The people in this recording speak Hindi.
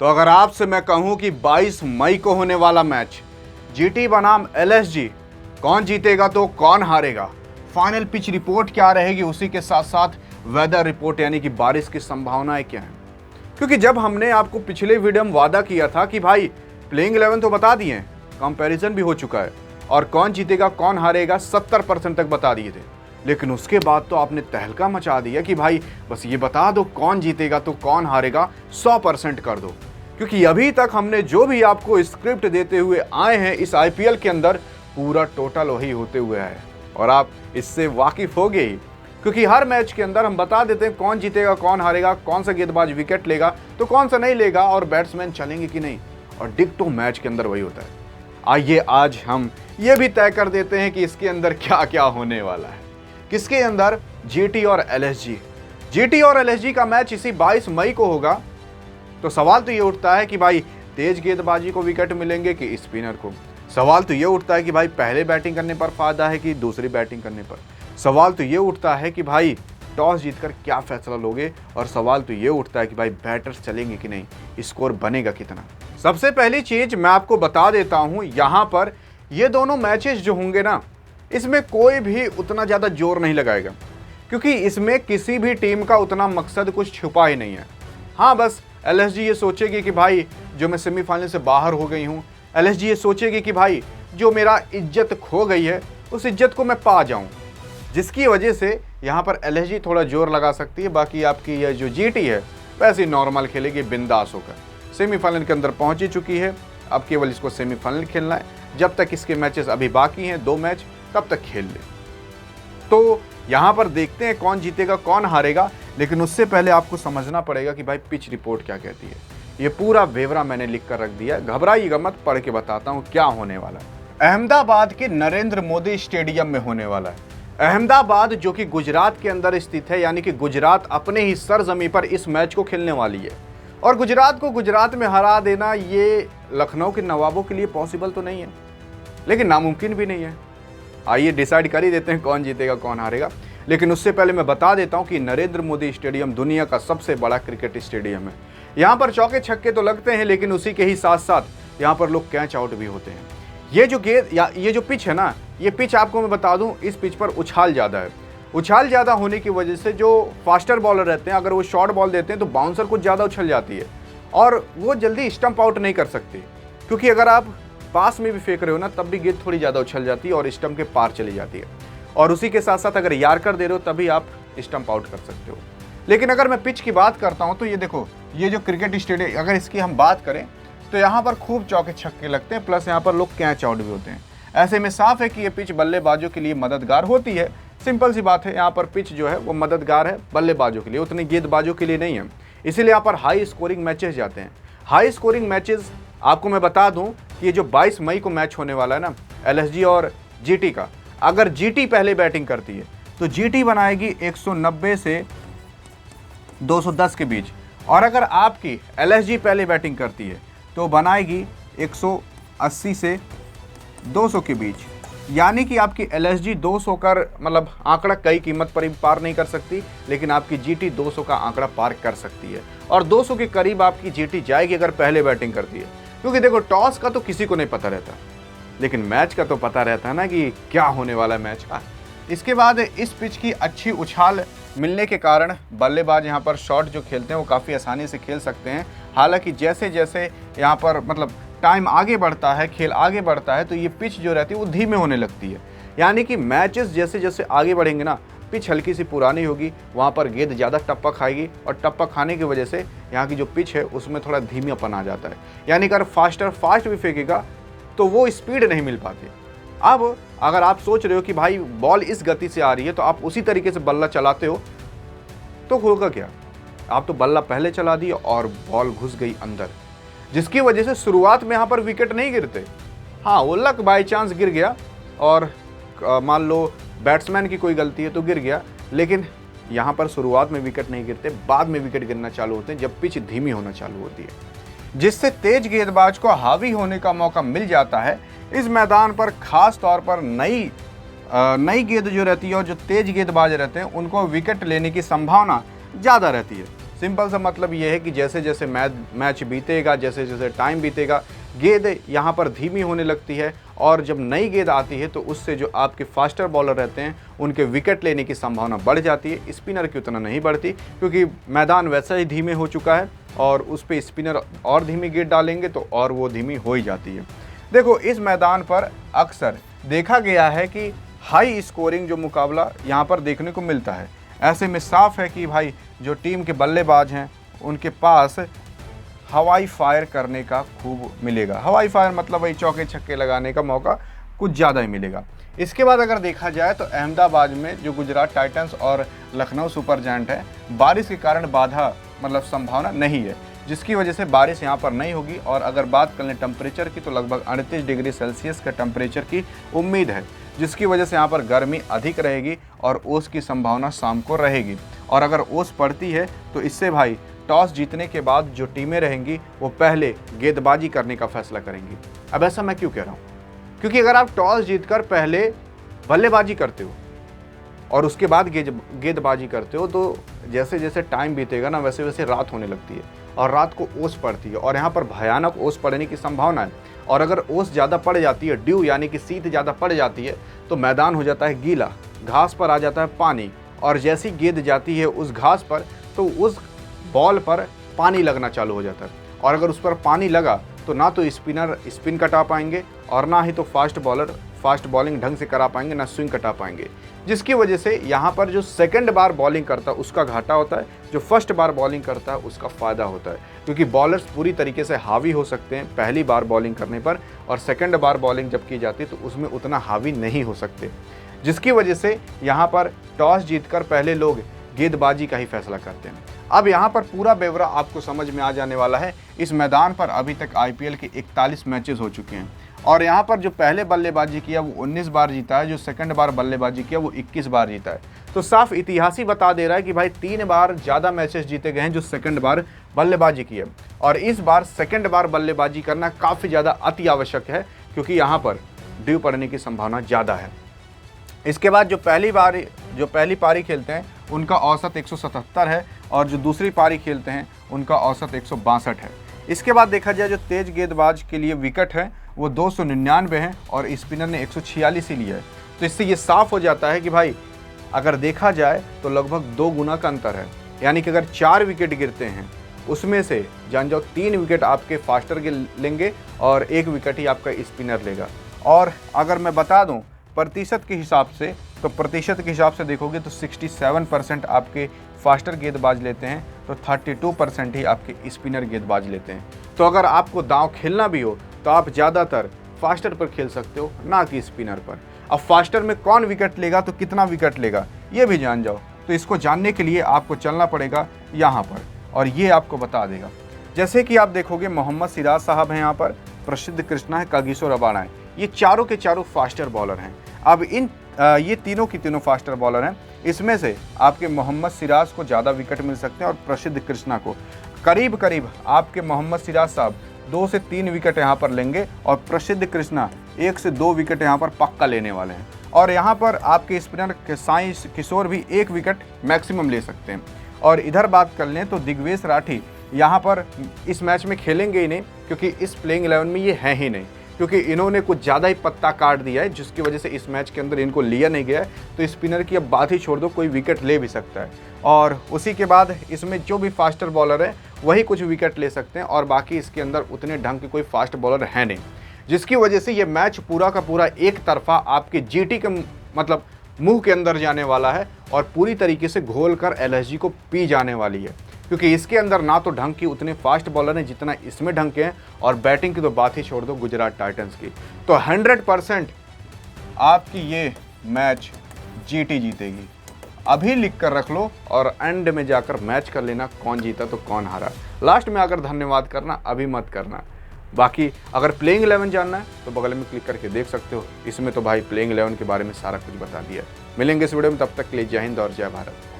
तो अगर आपसे मैं कहूं कि 22 मई को होने वाला मैच जीटी बनाम एलएसजी, कौन जीतेगा तो कौन हारेगा, फाइनल पिच रिपोर्ट क्या रहेगी, उसी के साथ साथ वेदर रिपोर्ट यानी कि बारिश की संभावनाएं क्या हैं। क्योंकि जब हमने आपको पिछले वीडियो में वादा किया था कि भाई प्लेइंग 11 तो बता दिए हैं, कंपैरिजन भी हो चुका है और कौन जीतेगा कौन हारेगा 70% तक बता दिए थे, लेकिन उसके बाद तो आपने तहलका मचा दिया कि भाई बस ये बता दो कौन जीतेगा तो कौन हारेगा 100% कर दो। क्योंकि अभी तक हमने जो भी आपको स्क्रिप्ट देते हुए आए हैं इस आईपीएल के अंदर, पूरा टोटल वही होते हुए आए और आप इससे वाकिफ हो गए। क्योंकि हर मैच के अंदर हम बता देते हैं कौन जीतेगा कौन हारेगा, कौन सा गेंदबाज विकेट लेगा तो कौन सा नहीं लेगा और बैट्समैन चलेंगे कि नहीं, और डिक्टो मैच के अंदर वही होता है। आइए आज हम ये भी तय कर देते हैं कि इसके अंदर क्या क्या होने वाला है। किसके अंदर? जीटी और एलएसजी। जीटी और एलएसजी का मैच इसी 22 मई को होगा। तो सवाल तो ये उठता है कि भाई तेज गेंदबाजी को विकेट मिलेंगे कि स्पिनर को। सवाल तो ये उठता है कि भाई पहले बैटिंग करने पर फायदा है कि दूसरी बैटिंग करने पर। सवाल तो ये उठता है कि भाई टॉस जीतकर क्या फैसला लोगे, और सवाल तो ये उठता है कि भाई बैटर्स चलेंगे कि नहीं, स्कोर बनेगा कितना। सबसे पहली चीज मैं आपको बता देता हूं, यहां पर ये दोनों मैचेस जो होंगे ना, इसमें कोई भी उतना ज्यादा जोर नहीं लगाएगा, क्योंकि इसमें किसी भी टीम का उतना मकसद कुछ छुपा ही नहीं है। हाँ, बस एलएसजी ये सोचेगी कि भाई जो मैं सेमीफाइनल से बाहर हो गई हूँ, एलएसजी ये सोचेगी कि भाई जो मेरा इज्जत खो गई है उस इज्जत को मैं पा जाऊं, जिसकी वजह से यहाँ पर एलएसजी थोड़ा जोर लगा सकती है। बाकी आपकी ये जो जीटी है वैसे नॉर्मल खेलेगी बिंदास होकर। सेमीफाइनल के अंदर पहुंच ही चुकी है, अब केवल इसको सेमीफाइनल खेलना है। जब तक इसके मैचेस अभी बाकी हैं 2 मैच, तब तक खेल ले। तो यहाँ पर देखते हैं कौन जीतेगा कौन हारेगा, लेकिन उससे पहले आपको समझना पड़ेगा कि भाई पिच रिपोर्ट क्या कहती है। ये पूरा ब्यौरा मैंने लिख कर रख दिया है, घबराइएगा मत, पढ़ के बताता हूँ क्या होने वाला है। अहमदाबाद के नरेंद्र मोदी स्टेडियम में होने वाला है। अहमदाबाद जो कि गुजरात के अंदर स्थित है, यानी कि गुजरात अपने ही सरजमी पर इस मैच को खेलने वाली है। और गुजरात को गुजरात में हरा देना ये लखनऊ के नवाबों के लिए पॉसिबल तो नहीं है, लेकिन नामुमकिन भी नहीं है। आइए डिसाइड कर ही देते हैं कौन जीतेगा कौन हारेगा। लेकिन उससे पहले मैं बता देता हूं कि नरेंद्र मोदी स्टेडियम दुनिया का सबसे बड़ा क्रिकेट स्टेडियम है। यहाँ पर चौके छक्के तो लगते हैं, लेकिन उसी के ही साथ साथ यहाँ पर लोग कैच आउट भी होते हैं। ये जो गेंद या ये जो पिच है ना, ये पिच आपको मैं बता दूं, इस पिच पर उछाल ज़्यादा है। उछाल ज़्यादा होने की वजह से जो फास्टर बॉलर रहते हैं, अगर वो शॉर्ट बॉल देते हैं तो बाउंसर कुछ ज़्यादा उछल जाती है और वो जल्दी स्टंप आउट नहीं कर सकते, क्योंकि अगर आप पास में भी फेंक रहे हो ना तब भी गेंद थोड़ी ज़्यादा उछल जाती है और स्टंप के पार चली जाती है। और उसी के साथ साथ अगर यार्कर दे रहे हो तभी आप स्टंप आउट कर सकते हो। लेकिन अगर मैं पिच की बात करता हूं तो ये देखो, ये जो क्रिकेट स्टेडियम अगर इसकी हम बात करें तो यहाँ पर खूब चौके छक्के लगते हैं, प्लस यहाँ पर लोग कैच आउट भी होते हैं। ऐसे में साफ है कि ये पिच बल्लेबाजों के लिए मददगार होती है। सिंपल सी बात है, यहाँ पर पिच जो है वो मददगार है बल्लेबाजों के लिए, उतनी गेंदबाजों के लिए नहीं है। इसीलिए यहाँ पर हाई स्कोरिंग मैचेस जाते हैं। हाई स्कोरिंग मैचेस आपको मैं बता दूं कि ये जो 22 मई को मैच होने वाला है ना एलएसजी और जीटी का, अगर जीटी पहले बैटिंग करती है तो जीटी बनाएगी 190 से 210 के बीच, और अगर आपकी एलएसजी पहले बैटिंग करती है तो बनाएगी 180 से 200 के बीच। यानी कि आपकी एलएसजी 200 का मतलब आंकड़ा कई कीमत पर ही पार नहीं कर सकती, लेकिन आपकी जीटी 200 का आंकड़ा पार कर सकती है, और 200 के करीब आपकी जीटी जाएगी अगर पहले बैटिंग करती है। क्योंकि देखो टॉस का तो किसी को नहीं पता रहता, लेकिन मैच का तो पता रहता है ना कि क्या होने वाला है मैच का। इसके बाद इस पिच की अच्छी उछाल मिलने के कारण बल्लेबाज यहाँ पर शॉट जो खेलते हैं वो काफ़ी आसानी से खेल सकते हैं। हालांकि जैसे जैसे यहाँ पर मतलब टाइम आगे बढ़ता है, खेल आगे बढ़ता है, तो ये पिच जो रहती है वो धीमे होने लगती है। यानी कि मैचेस जैसे जैसे आगे बढ़ेंगे ना, पिच हल्की सी पुरानी होगी, वहाँ पर गेंद ज़्यादा टप्पा खाएगी, और टप्पा खाने की वजह से यहाँ की जो पिच है उसमें थोड़ा धीमापन आ जाता है। यानी कि अगर फास्ट भी फेंकेगा तो वो स्पीड नहीं मिल पाती। अब अगर आप सोच रहे हो कि भाई बॉल इस गति से आ रही है तो आप उसी तरीके से बल्ला चलाते हो, तो होगा क्या, आप तो बल्ला पहले चला दिए और बॉल घुस गई अंदर, जिसकी वजह से शुरुआत में यहाँ पर विकेट नहीं गिरते। हाँ, वो लक बाई चांस गिर गया और मान लो बैट्समैन की कोई गलती है तो गिर गया, लेकिन यहाँ पर शुरुआत में विकेट नहीं गिरते, बाद में विकेट गिरना चालू होते हैं जब पिच धीमी होना चालू होती है, जिससे तेज गेंदबाज को हावी होने का मौका मिल जाता है। इस मैदान पर खास तौर पर नई गेंद जो रहती है और जो तेज गेंदबाज रहते हैं उनको विकेट लेने की संभावना ज़्यादा रहती है। सिंपल सा मतलब ये है कि जैसे जैसे मैच बीतेगा, जैसे जैसे टाइम बीतेगा, गेंद यहाँ पर धीमी होने लगती है और जब नई गेंद आती है तो उससे जो आपके फास्टर बॉलर रहते हैं उनके विकेट लेने की संभावना बढ़ जाती है। स्पिनर की उतना नहीं बढ़ती, क्योंकि मैदान वैसा ही धीमे हो चुका है और उस पर स्पिनर और धीमी गेंद डालेंगे तो और वो धीमी हो ही जाती है। देखो, इस मैदान पर अक्सर देखा गया है कि हाई स्कोरिंग जो मुकाबला यहाँ पर देखने को मिलता है। ऐसे में साफ है कि भाई जो टीम के बल्लेबाज हैं उनके पास हवाई फायर करने का खूब मिलेगा। हवाई फायर मतलब वही चौके छक्के लगाने का मौका कुछ ज़्यादा ही मिलेगा। इसके बाद अगर देखा जाए तो अहमदाबाद में जो गुजरात टाइटंस और लखनऊ सुपर जायंट है, बारिश के कारण बाधा मतलब संभावना नहीं है, जिसकी वजह से बारिश यहाँ पर नहीं होगी। और अगर बात कर लें टेम्परेचर की तो लगभग 38 डिग्री सेल्सियस का टेम्परेचर की उम्मीद है, जिसकी वजह से यहाँ पर गर्मी अधिक रहेगी और ओस की संभावना शाम को रहेगी। और अगर ओस पड़ती है तो इससे भाई टॉस जीतने के बाद जो टीमें रहेंगी वो पहले गेंदबाजी करने का फैसला करेंगी। अब ऐसा मैं क्यों कह रहा हूँ? क्योंकि अगर आप टॉस जीतकर पहले बल्लेबाजी करते हो और उसके बाद गेंदबाजी करते हो तो जैसे जैसे टाइम बीतेगा ना वैसे वैसे रात होने लगती है और रात को ओस पड़ती है और यहाँ पर भयानक ओस पड़ने की संभावना है। और अगर ओस ज़्यादा पड़ जाती है, ड्यू यानी कि शीत ज़्यादा पड़ जाती है, तो मैदान हो जाता है गीला, घास पर आ जाता है पानी, और जैसी गेंद जाती है उस घास पर तो उस बॉल पर पानी लगना चालू हो जाता है। और अगर उस पर पानी लगा तो ना तो स्पिनर स्पिन कटा पाएंगे और ना ही तो फास्ट बॉलर फास्ट बॉलिंग ढंग से करा पाएंगे, ना स्विंग कटा पाएंगे, जिसकी वजह से यहाँ पर जो सेकंड बार बॉलिंग करता है उसका घाटा होता है, जो फर्स्ट बार बॉलिंग करता है उसका फ़ायदा होता है। क्योंकि बॉलर्स पूरी तरीके से हावी हो सकते हैं पहली बार बॉलिंग करने पर, और सेकंड बार बॉलिंग जब की जाती है तो उसमें उतना हावी नहीं हो सकते, जिसकी वजह से यहाँ पर टॉस जीतकर पहले लोग गेंदबाजी का ही फैसला करते हैं। अब यहाँ पर पूरा ब्यौरा आपको समझ में आ जाने वाला है। इस मैदान पर अभी तक आईपीएल के 41 मैचेस हो चुके हैं और यहाँ पर जो पहले बल्लेबाजी किया वो 19 बार जीता है, जो सेकंड बार बल्लेबाजी किया वो 21 बार जीता है। तो साफ इतिहास ही बता दे रहा है कि भाई 3 बार ज़्यादा मैचेस जीते गए हैं जो सेकंड बार बल्लेबाजी की है, और इस बार सेकंड बार बल्लेबाजी करना काफ़ी ज़्यादा अति आवश्यक है क्योंकि यहाँ पर ड्यू पड़ने की संभावना ज़्यादा है। इसके बाद जो पहली पारी खेलते हैं उनका औसत 177 है और जो दूसरी पारी खेलते हैं उनका औसत 162 है। इसके बाद देखा जाए जो तेज गेंदबाज के लिए विकेट है वो 299 हैं और स्पिनर ने 146 ही लिया है। तो इससे ये साफ हो जाता है कि भाई अगर देखा जाए तो लगभग 2 गुना का अंतर है, यानी कि अगर 4 विकेट गिरते हैं उसमें से जान जाओ 3 विकेट आपके फास्टर के लेंगे और 1 विकेट ही आपका स्पिनर लेगा। और अगर मैं बता दूं प्रतिशत के हिसाब से, तो प्रतिशत के हिसाब से देखोगे तो 67% आपके फास्टर गेंदबाज लेते हैं, तो 32% ही आपके स्पिनर गेंदबाज लेते हैं। तो अगर आपको दांव खेलना भी हो तो आप ज़्यादातर फास्टर पर खेल सकते हो, ना कि स्पिनर पर। अब फास्टर में कौन विकेट लेगा तो कितना विकेट लेगा ये भी जान जाओ। तो इसको जानने के लिए आपको चलना पड़ेगा यहाँ पर और ये आपको बता देगा। जैसे कि आप देखोगे मोहम्मद सिराज साहब हैं यहाँ पर, प्रसिद्ध कृष्णा है, कागिसो रबाडा है, ये चारों के चारों फास्टर बॉलर हैं। अब ये तीनों की तीनों फास्टर बॉलर हैं। इसमें से आपके मोहम्मद सिराज को ज़्यादा विकेट मिल सकते हैं और प्रसिद्ध कृष्णा को करीब करीब आपके मोहम्मद सिराज साहब 2 से 3 विकेट यहाँ पर लेंगे और प्रसिद्ध कृष्णा 1 से 2 विकेट यहाँ पर पक्का लेने वाले हैं। और यहाँ पर आपके स्पिनर के साई किशोर भी 1 विकेट मैक्सिमम ले सकते हैं। और इधर बात कर लें तो दिग्वेश राठी यहाँ पर इस मैच में खेलेंगे ही नहीं, क्योंकि इस प्लेइंग 11 में ये है ही नहीं, क्योंकि इन्होंने कुछ ज़्यादा ही पत्ता काट दिया है, जिसकी वजह से इस मैच के अंदर इनको लिया नहीं गया है। तो स्पिनर की अब बात ही छोड़ दो, कोई विकेट ले भी सकता है। और उसी के बाद इसमें जो भी फास्टर बॉलर है वही कुछ विकेट ले सकते हैं और बाकी इसके अंदर उतने ढंग के कोई फास्ट बॉलर है नहीं, जिसकी वजह से ये मैच पूरा का पूरा एक तरफा आपके जीटी के मतलब मुंह के अंदर जाने वाला है और पूरी तरीके से घोल कर एलएसजी को पी जाने वाली है, क्योंकि इसके अंदर ना तो ढंग की उतने फास्ट बॉलर हैं जितना इसमें ढंग के हैं, और बैटिंग की तो बात ही छोड़ दो गुजरात टाइटंस की। तो 100% आपकी ये मैच जीटी जीतेगी। अभी लिख कर रख लो और एंड में जाकर मैच कर लेना कौन जीता तो कौन हारा। लास्ट में आकर धन्यवाद करना, अभी मत करना। बाकी अगर प्लेइंग 11 जानना है तो बगल में क्लिक करके देख सकते हो। इसमें तो भाई प्लेइंग 11 के बारे में सारा कुछ बता दिया। मिलेंगे इस वीडियो में, तब तक के लिए जय हिंद और जय भारत।